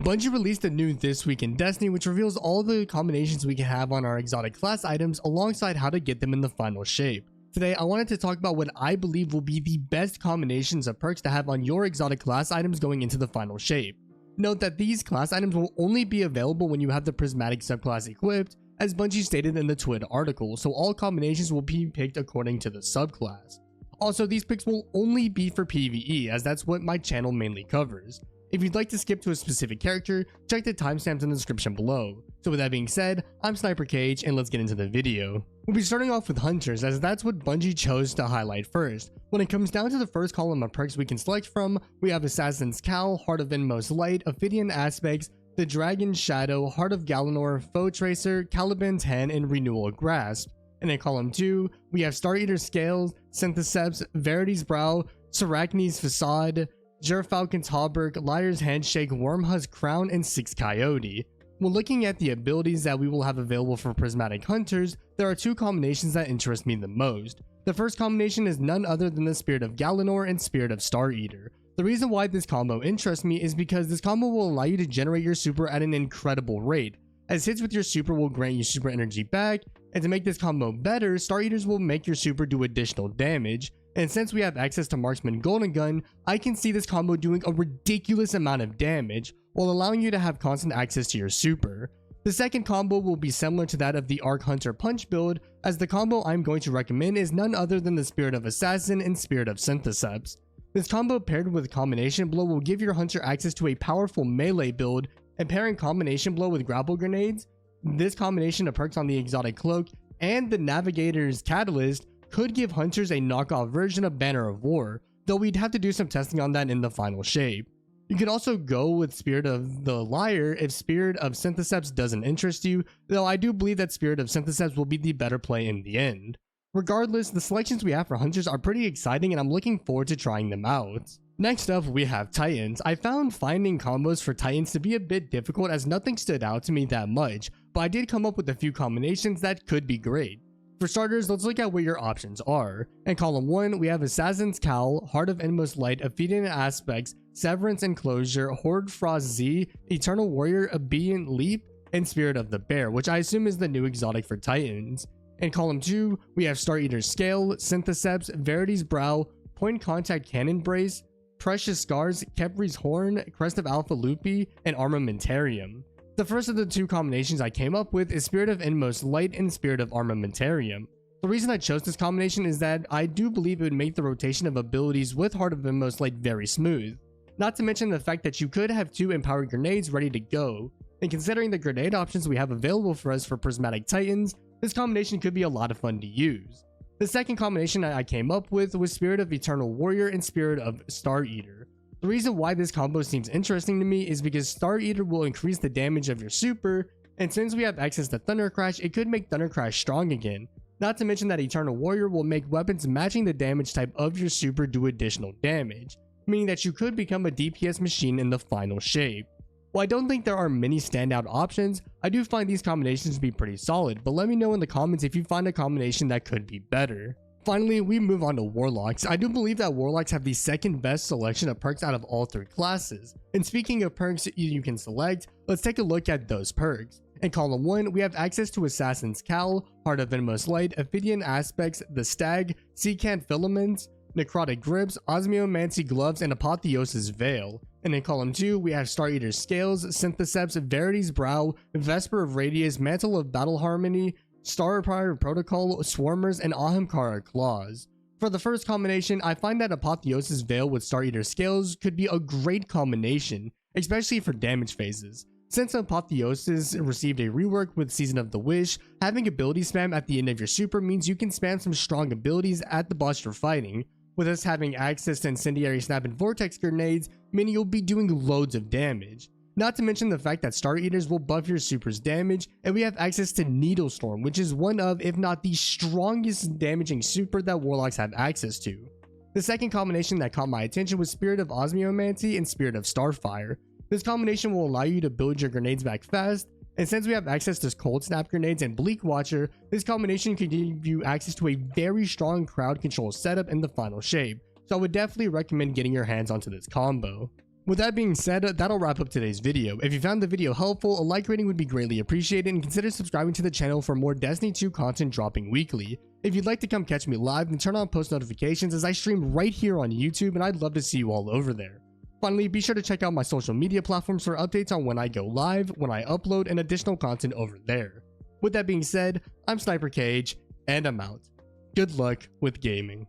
Bungie released a new This Week in Destiny, which reveals all the combinations we can have on our exotic class items alongside how to get them in the final shape. Today, I wanted to talk about what I believe will be the best combinations of perks to have on your exotic class items going into the final shape. Note that these class items will only be available when you have the prismatic subclass equipped, as Bungie stated in the Twid article, so all combinations will be picked according to the subclass. Also, these picks will only be for PvE, as that's what my channel mainly covers. If you'd like to skip to a specific character, check the timestamps in the description below. So with that being said, I'm SniperKH and let's get into the video. We'll be starting off with Hunters, as that's what Bungie chose to highlight first. When it comes down to the first column of perks we can select from, we have Assassin's Cowl, Heart of Inmost Light, Ophidian Aspects, the Dragon's Shadow, Heart of Galanor, Foe Tracer, Caliban's Hand, and Renewal Grasp. And in column 2, we have Star Eater's Scales, Syntheseps, Verity's Brow, Sarachne's Facade, Gerfalcon's Hauberk, Liar's Handshake, Wormhusk's Crown, and Six Coyote. When looking at the abilities that we will have available for Prismatic Hunters, there are two combinations that interest me the most. The first combination is none other than the Spirit of Galanor and Spirit of Star Eater. The reason why this combo interests me is because this combo will allow you to generate your super at an incredible rate, as hits with your super will grant you super energy back, and to make this combo better, Star Eaters will make your super do additional damage. And since we have access to Marksman Golden Gun, I can see this combo doing a ridiculous amount of damage, while allowing you to have constant access to your super. The second combo will be similar to that of the Arc Hunter Punch build, as the combo I'm going to recommend is none other than the Spirit of Assassin and Spirit of Syntheseps. This combo paired with Combination Blow will give your Hunter access to a powerful melee build, and pairing Combination Blow with Grapple Grenades, this combination of perks on the Exotic Cloak and the Navigator's Catalyst could give Hunters a knockoff version of Banner of War, though we'd have to do some testing on that in the final shape. You can also go with Spirit of the Liar if Spirit of Syntheseps doesn't interest you, though I do believe that Spirit of Syntheseps will be the better play in the end. Regardless, the selections we have for Hunters are pretty exciting and I'm looking forward to trying them out. Next up, we have Titans. I found finding combos for Titans to be a bit difficult as nothing stood out to me that much, but I did come up with a few combinations that could be great. For starters, let's look at what your options are. In column 1, we have Assassin's Cowl, Heart of Inmost Light, Ophidian Aspects, Severance Enclosure, Horde Frost Z, Eternal Warrior, Obedient Leap, and Spirit of the Bear, which I assume is the new exotic for Titans. In column 2, we have Star Eater's Scale, Syntheseps, Verity's Brow, Point Contact Cannon Brace, Precious Scars, Kepri's Horn, Crest of Alpha Lupi, and Armamentarium. The first of the two combinations I came up with is Spirit of Inmost Light and Spirit of Armamentarium. The reason I chose this combination is that I do believe it would make the rotation of abilities with Heart of Inmost Light very smooth. Not to mention the fact that you could have two empowered grenades ready to go, and considering the grenade options we have available for us for Prismatic Titans, this combination could be a lot of fun to use. The second combination I came up with was Spirit of Eternal Warrior and Spirit of Star Eater. The reason why this combo seems interesting to me is because Star Eater will increase the damage of your super, and since we have access to Thunder Crash, it could make Thunder Crash strong again. Not to mention that Eternal Warrior will make weapons matching the damage type of your super do additional damage, meaning that you could become a DPS machine in the final shape. While I don't think there are many standout options, I do find these combinations to be pretty solid, but let me know in the comments if you find a combination that could be better. Finally, we move on to Warlocks. I do believe that Warlocks have the second best selection of perks out of all three classes. And speaking of perks you can select, let's take a look at those perks. In column 1, we have access to Assassin's Cowl, Heart of Inmost Light, Ophidian Aspects, the Stag, Secant Filaments, Necrotic Grips, Osmiomancy Gloves, and Apotheosis Veil. And in column 2, we have Star Eater's Scales, Syntheseps, Verity's Brow, Vesper of Radius, Mantle of Battle Harmony, Starfire Protocol, Swarmers, and Ahamkara Claws. For the first combination, I find that Apotheosis Veil with Star Eater Scales could be a great combination, especially for damage phases. Since Apotheosis received a rework with Season of the Wish, having ability spam at the end of your super means you can spam some strong abilities at the boss you're fighting. With us having access to Incendiary Snap and Vortex Grenades, meaning you'll be doing loads of damage. Not to mention the fact that Star Eaters will buff your super's damage, and we have access to Needle Storm, which is one of, if not the strongest damaging super that Warlocks have access to. The second combination that caught my attention was Spirit of Osmiomancy and Spirit of Starfire. This combination will allow you to build your grenades back fast, and since we have access to Cold Snap Grenades and Bleak Watcher, this combination can give you access to a very strong crowd control setup in the final shape, so I would definitely recommend getting your hands onto this combo. With that being said, that'll wrap up today's video. If you found the video helpful, a like rating would be greatly appreciated, and consider subscribing to the channel for more Destiny 2 content dropping weekly. If you'd like to come catch me live, then turn on post notifications as I stream right here on YouTube, and I'd love to see you all over there. Finally, be sure to check out my social media platforms for updates on when I go live, when I upload, and additional content over there. With that being said, I'm SniperKH, and I'm out. Good luck with gaming.